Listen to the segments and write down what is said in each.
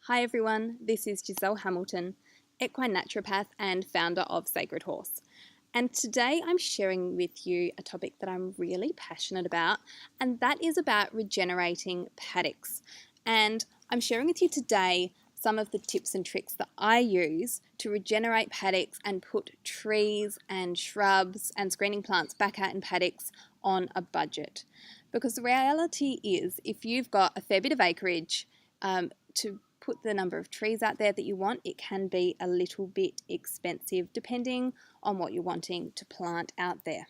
Hi everyone, this is Giselle Hamilton, equine naturopath and founder of Sacred Horse. And today I'm sharing with you a topic that I'm really passionate about, and that is about regenerating paddocks. And I'm sharing with you today some of the tips and tricks that I use to regenerate paddocks and put trees and shrubs and screening plants back out in paddocks on a budget. Because the reality is, if you've got a fair bit of acreage, to put the number of trees out there that you want, it can be a little bit expensive depending on what you're wanting to plant out there.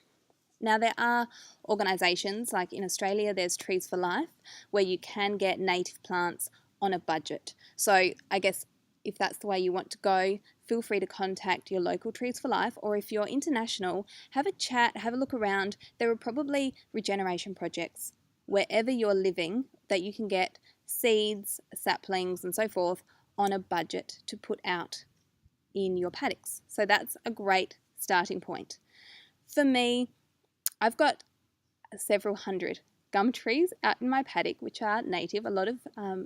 Now, there are organisations like in Australia, there's Trees for Life, where you can get native plants on a budget. So I guess if that's the way you want to go, feel free to contact your local Trees for Life, or if you're international, have a chat, have a look around. There are probably regeneration projects wherever you're living that you can get seeds, saplings and so forth on a budget to put out in your paddocks. So that's a great starting point. For me, I've got several hundred gum trees out in my paddock which are native, a lot of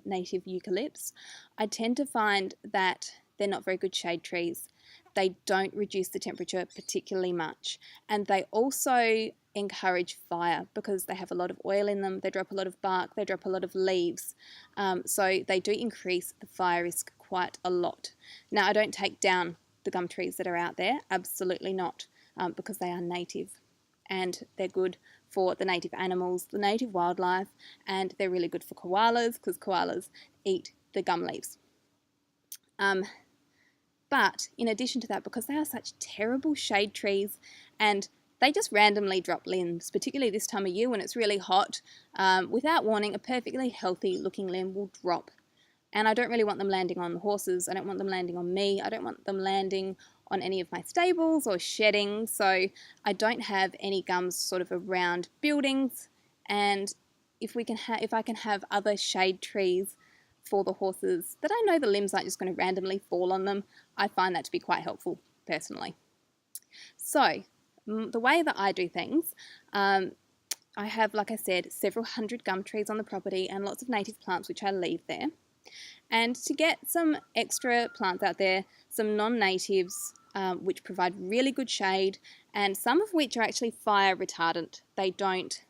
native eucalypts. I tend to find that they're not very good shade trees. They don't reduce the temperature particularly much, and they also encourage fire because they have a lot of oil in them, they drop a lot of bark, they drop a lot of leaves, so they do increase the fire risk quite a lot. Now, I don't take down the gum trees that are out there, absolutely not, because they are native and they're good for the native animals, the native wildlife, and they're really good for koalas because koalas eat the gum leaves. But in addition to that, because they are such terrible shade trees and they just randomly drop limbs, particularly this time of year when it's really hot, without warning, a perfectly healthy looking limb will drop. And I don't really want them landing on the horses. I don't want them landing on me. I don't want them landing on any of my stables or shedding. So I don't have any gums sort of around buildings. And if I can have other shade trees for the horses that I know the limbs aren't just going to randomly fall on them, I find that to be quite helpful personally. So the way that I do things, I have, like I said, several hundred gum trees on the property and lots of native plants which I leave there. And to get some extra plants out there, some non-natives which provide really good shade, and some of which are actually fire retardant. They don't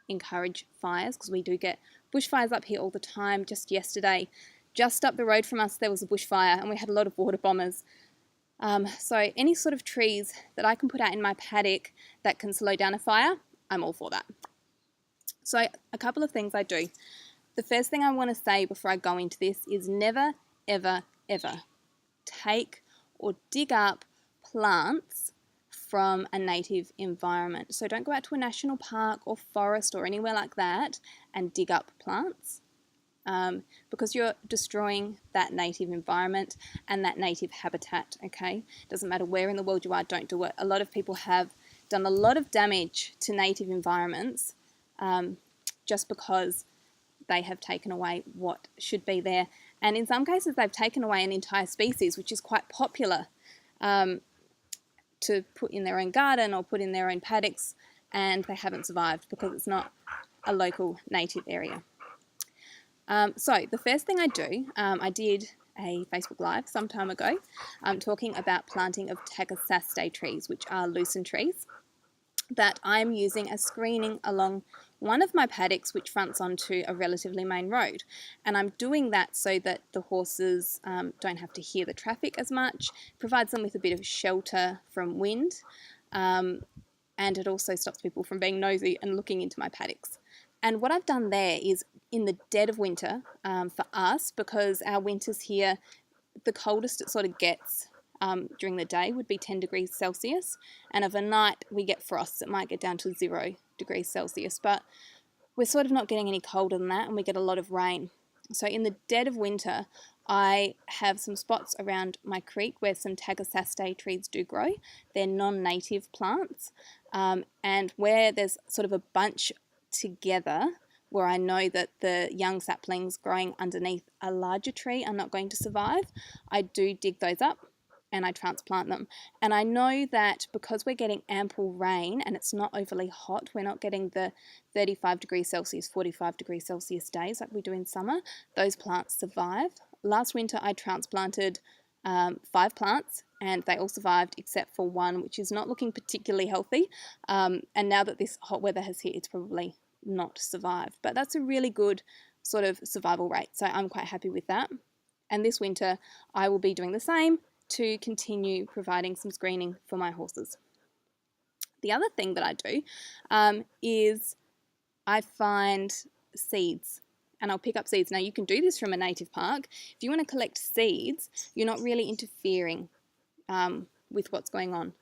encourage fires, because we do get bushfires up here all the time. Just yesterday, just up the road from us, there was a bushfire and we had a lot of water bombers. So any sort of trees that I can put out in my paddock that can slow down a fire, I'm all for that. So a couple of things I do. The first thing I want to say before I go into this is never, ever, ever take or dig up plants from a native environment. So don't go out to a national park or forest or anywhere like that and dig up plants, because you're destroying that native environment and that native habitat, okay? Doesn't matter where in the world you are, don't do it. A lot of people have done a lot of damage to native environments just because they have taken away what should be there. And in some cases, they've taken away an entire species, which is quite popular to put in their own garden or put in their own paddocks, and they haven't survived because it's not a local native area. So the first thing I do, I did a Facebook Live some time ago talking about planting of Tagasaste trees, which are lucerne trees that I'm using as screening along one of my paddocks which fronts onto a relatively main road. And I'm doing that so that the horses don't have to hear the traffic as much, provides them with a bit of shelter from wind, and it also stops people from being nosy and looking into my paddocks. And what I've done there is in the dead of winter for us, because our winters here, the coldest it sort of gets during the day would be 10 degrees Celsius, and overnight we get frosts. It might get down to 0 degrees Celsius, but we're sort of not getting any colder than that, and we get a lot of rain. So in the dead of winter, I have some spots around my creek where some Tagasaste trees do grow. They're non-native plants, and where there's sort of a bunch together, where I know that the young saplings growing underneath a larger tree are not going to survive, I do dig those up and I transplant them. And I know that because we're getting ample rain and it's not overly hot, we're not getting the 35 degrees Celsius, 45 degrees Celsius days like we do in summer, those plants survive. Last winter I transplanted 5 plants and they all survived except for one which is not looking particularly healthy, and now that this hot weather has hit, it's probably not survived, but that's a really good sort of survival rate, so I'm quite happy with that. And this winter I will be doing the same to continue providing some screening for my horses. The other thing that I do is I find seeds, and I'll pick up seeds. Now you can do this from a native park. If you want to collect seeds, you're not really interfering with what's going on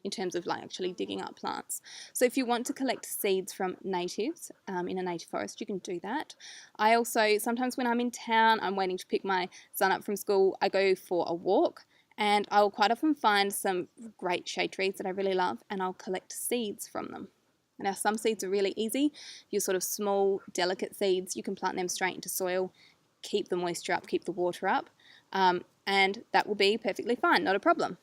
in terms of like actually digging up plants. So if you want to collect seeds from natives in a native forest, you can do that. I also, sometimes when I'm in town, I'm waiting to pick my son up from school, I go for a walk and I'll quite often find some great shade trees that I really love and I'll collect seeds from them. Now some seeds are really easy. Your sort of small, delicate seeds, you can plant them straight into soil, keep the moisture up, keep the water up, and that will be perfectly fine, not a problem.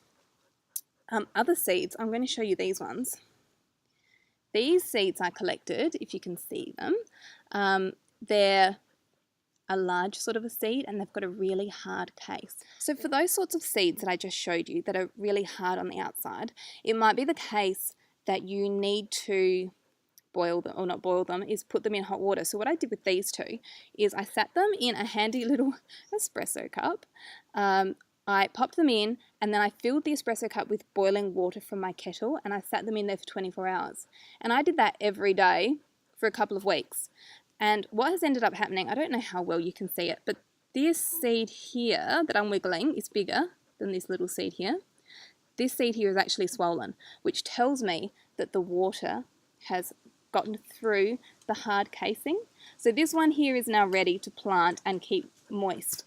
Other seeds, I'm going to show you these ones. These seeds I collected, if you can see them, they're a large sort of a seed and they've got a really hard case. So for those sorts of seeds that I just showed you that are really hard on the outside, it might be the case that you need to boil them, or not boil them, is put them in hot water. So what I did with these two is I sat them in a handy little espresso cup. I popped them in and then I filled the espresso cup with boiling water from my kettle and I sat them in there for 24 hours. And I did that every day for a couple of weeks. And what has ended up happening, I don't know how well you can see it, but this seed here that I'm wiggling is bigger than this little seed here. This seed here is actually swollen, which tells me that the water has gotten through the hard casing. So this one here is now ready to plant and keep moist.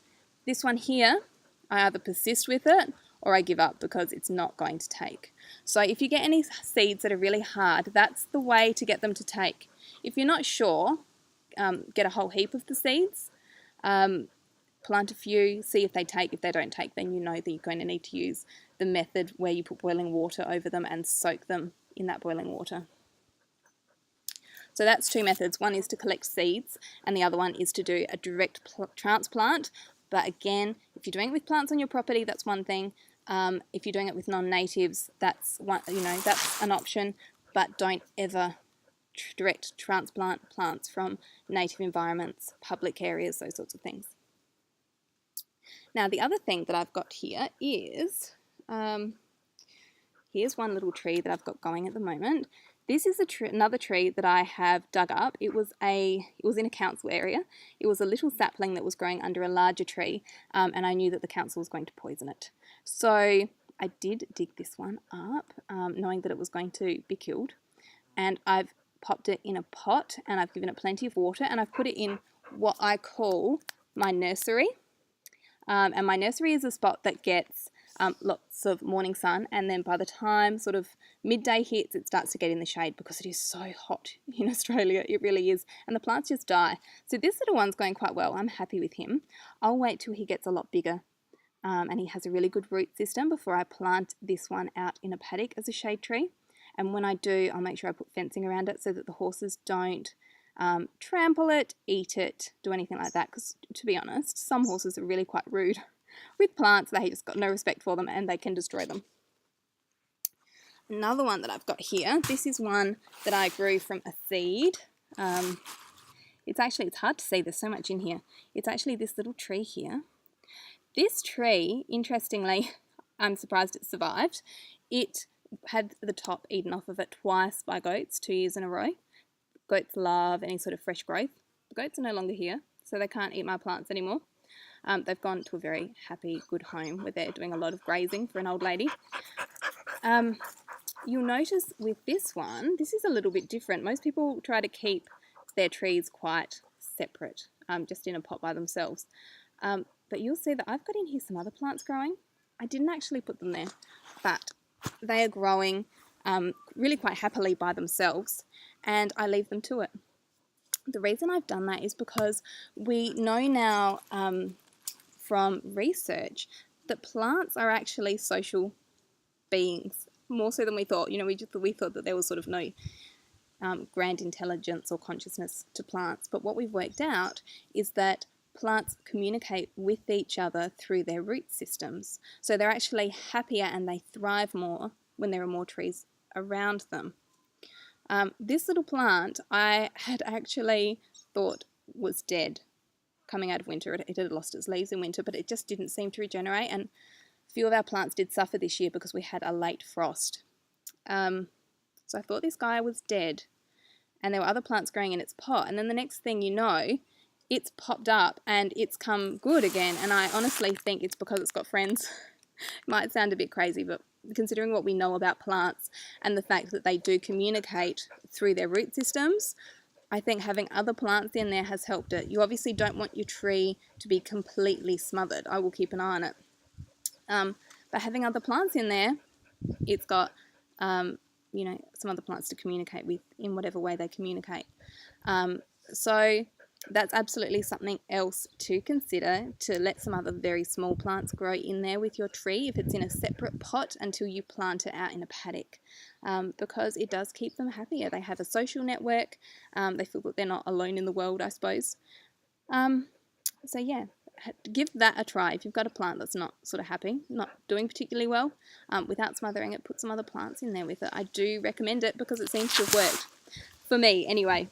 This one here, I either persist with it or I give up because it's not going to take. So if you get any seeds that are really hard, that's the way to get them to take. If you're not sure, get a whole heap of the seeds, plant a few, see if they take. If they don't take, then you know that you're going to need to use the method where you put boiling water over them and soak them in that boiling water. So that's two methods. One is to collect seeds and the other one is to do a direct transplant. But again, if you're doing it with plants on your property, that's one thing. If you're doing it with non-natives, that's one, that's an option. But don't ever direct transplant plants from native environments, public areas, those sorts of things. Now, the other thing that I've got here is, here's one little tree that I've got going at the moment. This is another tree that I have dug up. It was in a council area. It was a little sapling that was growing under a larger tree, and I knew that the council was going to poison it. So I did dig this one up, knowing that it was going to be killed, and I've popped it in a pot and I've given it plenty of water and I've put it in what I call my nursery. And my nursery is a spot that gets lots of morning sun, and then by the time sort of midday hits, it starts to get in the shade because it is so hot in Australia. It really is, and the plants just die. So this little one's going quite well. I'm happy with him. I'll wait till he gets a lot bigger and he has a really good root system before I plant this one out in a paddock as a shade tree. And when I do, I'll make sure I put fencing around it so that the horses don't trample it, eat it, do anything like that. Because to be honest, some horses are really quite rude with plants. They just got no respect for them and they can destroy them. Another one that I've got here, this is one that I grew from a seed. It's hard to see, there's so much in here. It's actually this little tree here. This tree, interestingly, I'm surprised it survived. It had the top eaten off of it twice by goats 2 years in a row. Goats love any sort of fresh growth. The goats are no longer here, so they can't eat my plants anymore. They've gone to a very happy, good home where they're doing a lot of grazing for an old lady. You'll notice with this one, this is a little bit different. Most people try to keep their trees quite separate, just in a pot by themselves. But you'll see that I've got in here some other plants growing. I didn't actually put them there, but they are growing really quite happily by themselves, and I leave them to it. The reason I've done that is because we know now from research that plants are actually social beings, more so than we thought. You know, we thought that there was sort of no grand intelligence or consciousness to plants, but what we've worked out is that plants communicate with each other through their root systems. So they're actually happier and they thrive more when there are more trees around them. This little plant I had actually thought was dead coming out of winter. It had lost its leaves in winter, but it just didn't seem to regenerate, and a few of our plants did suffer this year because we had a late frost. So I thought this guy was dead, and there were other plants growing in its pot, and then the next thing you know, it's popped up and it's come good again, and I honestly think it's because it's got friends. It might sound a bit crazy, but considering what we know about plants and the fact that they do communicate through their root systems, I think having other plants in there has helped it. You obviously don't want your tree to be completely smothered. I will keep an eye on it. But having other plants in there, it's got, you know, some other plants to communicate with in whatever way they communicate. So that's absolutely something else to consider, to let some other very small plants grow in there with your tree if it's in a separate pot until you plant it out in a paddock, because it does keep them happier. They have a social network. They feel that they're not alone in the world, I suppose. So yeah, give that a try. If you've got a plant that's not sort of happy, not doing particularly well, without smothering it, put some other plants in there with it. I do recommend it because it seems to have worked for me anyway.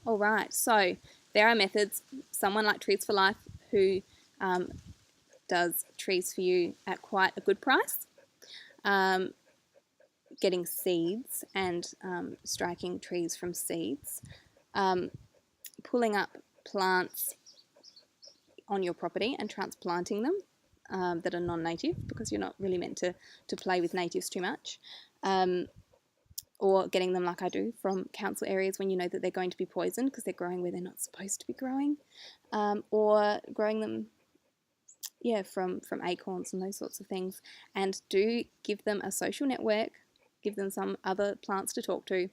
All right, so there are methods. Someone like Trees for Life who does trees for you at quite a good price. Getting seeds and striking trees from seeds. Pulling up plants on your property and transplanting them that are non-native, because you're not really meant to play with natives too much. Or getting them, like I do, from council areas when you know that they're going to be poisoned because they're growing where they're not supposed to be growing. Or growing them, yeah, from acorns and those sorts of things. And do give them a social network, give them some other plants to talk to,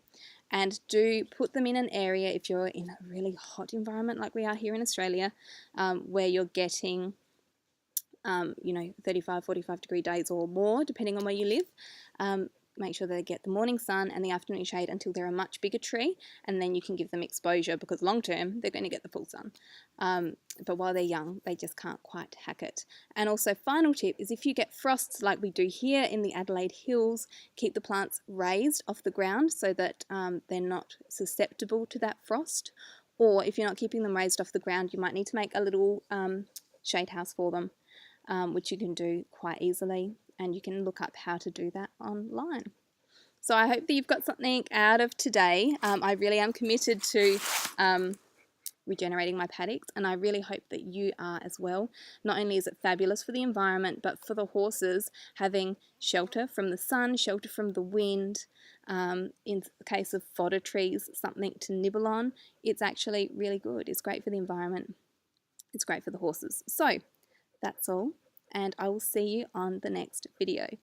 and do put them in an area, if you're in a really hot environment like we are here in Australia, where you're getting, you know, 35, 45 degree days or more, depending on where you live. Make sure they get the morning sun and the afternoon shade until they're a much bigger tree, and then you can give them exposure, because long term they're going to get the full sun. But while they're young, they just can't quite hack it. And also, final tip is, if you get frosts like we do here in the Adelaide Hills, keep the plants raised off the ground so that they're not susceptible to that frost. Or if you're not keeping them raised off the ground, you might need to make a little shade house for them, which you can do quite easily. And you can look up how to do that online. So I hope that you've got something out of today. I really am committed to regenerating my paddocks, and I really hope that you are as well. Not only is it fabulous for the environment, but for the horses, having shelter from the sun, shelter from the wind. In the case of fodder trees, something to nibble on. It's actually really good. It's great for the environment. It's great for the horses. So that's all, and I will see you on the next video.